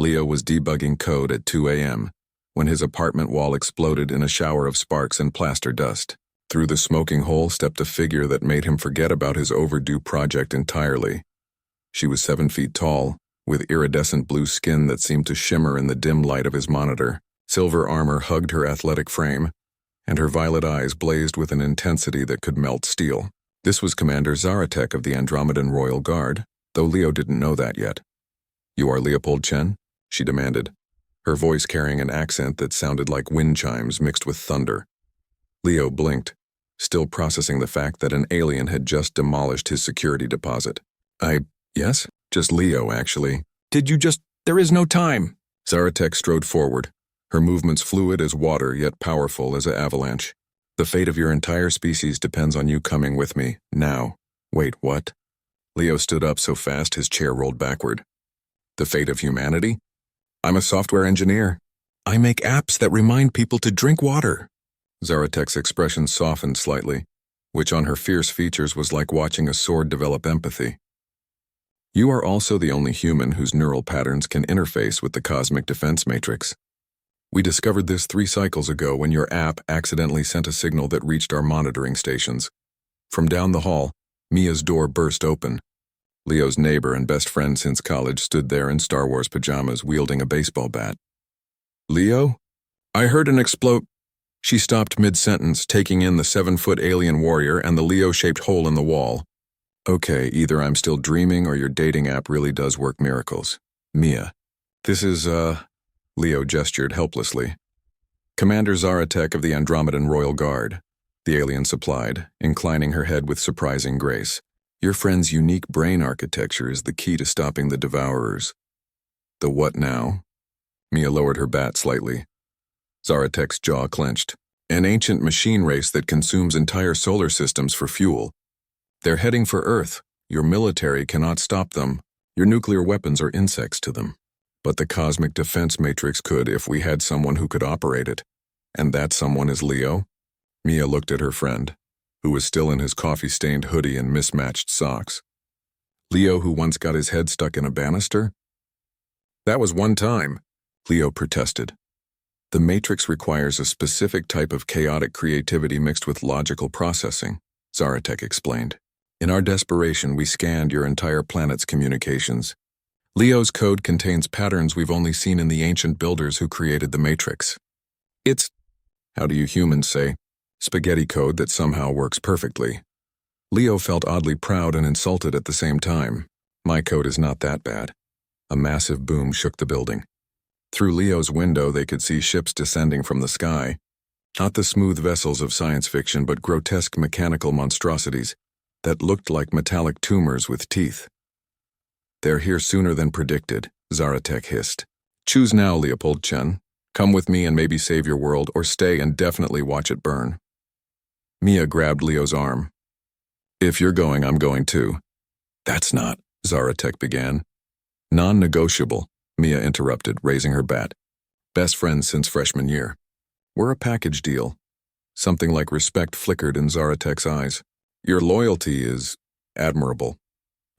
Leo was debugging code at 2 a.m. when his apartment wall exploded in a shower of sparks and plaster dust. Through the smoking hole stepped a figure that made him forget about his overdue project entirely. She was 7 feet tall, with iridescent blue skin that seemed to shimmer in the dim light of his monitor. Silver armor hugged her athletic frame, and her violet eyes blazed with an intensity that could melt steel. This was Commander Zaratek of the Andromedan Royal Guard, though Leo didn't know that yet. "You are Leopold Chen?" she demanded, her voice carrying an accent that sounded like wind chimes mixed with thunder. Leo blinked, still processing the fact that an alien had just demolished his security deposit. Yes, just Leo, actually. There is no time." Zaratek strode forward, her movements fluid as water yet powerful as an avalanche. "The fate of your entire species depends on you coming with me, now." "Wait, what?" Leo stood up so fast his chair rolled backward. "The fate of humanity? I'm a software engineer. I make apps that remind people to drink water." Zaratek's expression softened slightly, which on her fierce features was like watching a sword develop empathy. "You are also the only human whose neural patterns can interface with the cosmic defense matrix. We discovered this 3 cycles ago when your app accidentally sent a signal that reached our monitoring stations. From down the hall, Mia's door burst open. Leo's neighbor and best friend since college stood there in Star Wars pajamas wielding a baseball bat. "Leo? I heard an explode." She stopped mid-sentence, taking in the 7-foot alien warrior and the Leo-shaped hole in the wall. "Okay, either I'm still dreaming or your dating app really does work miracles. Mia. This is, Leo gestured helplessly. "Commander Zaratek of the Andromedan Royal Guard," the alien supplied, inclining her head with surprising grace. "Your friend's unique brain architecture is the key to stopping the Devourers." "The what now?" Mia lowered her bat slightly. Zaratek's jaw clenched. "An ancient machine race that consumes entire solar systems for fuel. They're heading for Earth. Your military cannot stop them. Your nuclear weapons are insects to them. But the cosmic defense matrix could if we had someone who could operate it. And that someone is Leo?" Mia looked at her friend, who was still in his coffee-stained hoodie and mismatched socks. "Leo who once got his head stuck in a banister?" "That was one time," Leo protested. "The matrix requires a specific type of chaotic creativity mixed with logical processing," Zaratek explained. "In our desperation, we scanned your entire planet's communications. Leo's code contains patterns we've only seen in the ancient builders who created the Matrix. It's, how do you humans say, spaghetti code that somehow works perfectly." Leo felt oddly proud and insulted at the same time. "My code is not that bad." A massive boom shook the building. Through Leo's window they could see ships descending from the sky. Not the smooth vessels of science fiction, but grotesque mechanical monstrosities that looked like metallic tumors with teeth. "They're here sooner than predicted," Zaratek hissed. "Choose now, Leopold Chen. Come with me and maybe save your world, or stay and definitely watch it burn." Mia grabbed Leo's arm. "If you're going, I'm going too." "That's not," Zaratek began. "Non-negotiable," Mia interrupted, raising her bat. "Best friends since freshman year. We're a package deal." Something like respect flickered in Zaratek's eyes. "Your loyalty is admirable.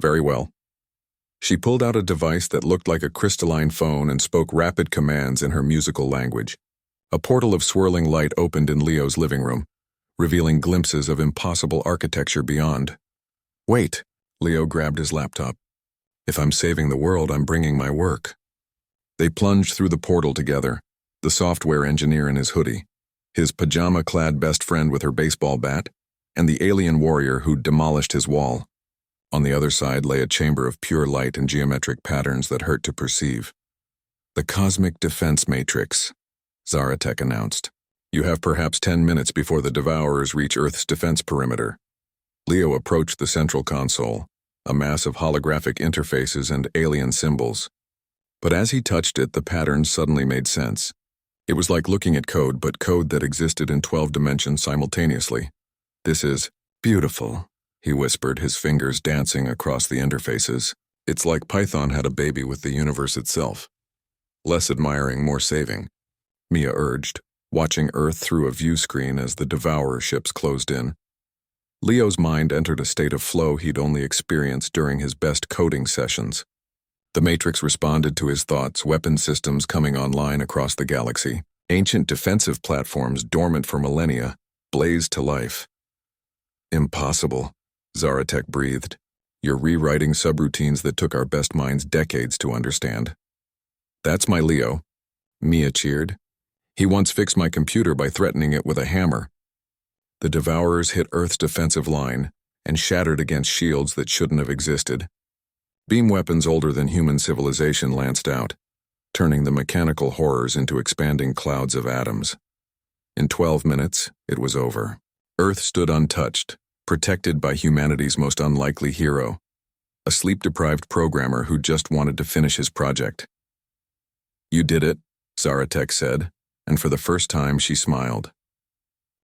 Very well." She pulled out a device that looked like a crystalline phone and spoke rapid commands in her musical language. A portal of swirling light opened in Leo's living room, revealing glimpses of impossible architecture beyond. "Wait," Leo grabbed his laptop. "If I'm saving the world, I'm bringing my work." They plunged through the portal together, the software engineer in his hoodie, his pajama-clad best friend with her baseball bat, and the alien warrior who'd demolished his wall. On the other side lay a chamber of pure light and geometric patterns that hurt to perceive. "The cosmic defense matrix," Zaratek announced. "You have perhaps 10 minutes before the Devourers reach Earth's defense perimeter." Leo approached the central console, a mass of holographic interfaces and alien symbols. But as he touched it, the patterns suddenly made sense. It was like looking at code, but code that existed in 12 dimensions simultaneously. "This is beautiful," he whispered, his fingers dancing across the interfaces. "It's like Python had a baby with the universe itself." "Less admiring, more saving," Mia urged, watching Earth through a view screen as the Devourer ships closed in. Leo's mind entered a state of flow he'd only experienced during his best coding sessions. The Matrix responded to his thoughts, weapon systems coming online across the galaxy. Ancient defensive platforms dormant for millennia blazed to life. Impossible, Zaratek breathed. You're rewriting subroutines that took our best minds decades to understand. That's my Leo, Mia cheered. He once fixed my computer by threatening it with a hammer. The Devourers hit Earth's defensive line and shattered against shields that shouldn't have existed. Beam weapons older than human civilization lanced out, turning the mechanical horrors into expanding clouds of atoms. In 12 minutes, it was over. Earth stood untouched, protected by humanity's most unlikely hero, a sleep-deprived programmer who just wanted to finish his project. You did it, Zaratek said, and for the first time she smiled.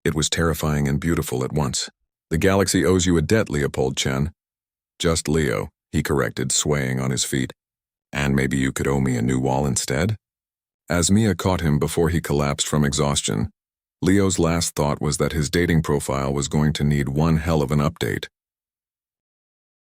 It was terrifying and beautiful at once. The galaxy owes you a debt, Leopold Chen. Just Leo, he corrected, swaying on his feet. And maybe you could owe me a new wall instead? As Mia caught him before he collapsed from exhaustion, Leo's last thought was that his dating profile was going to need one hell of an update.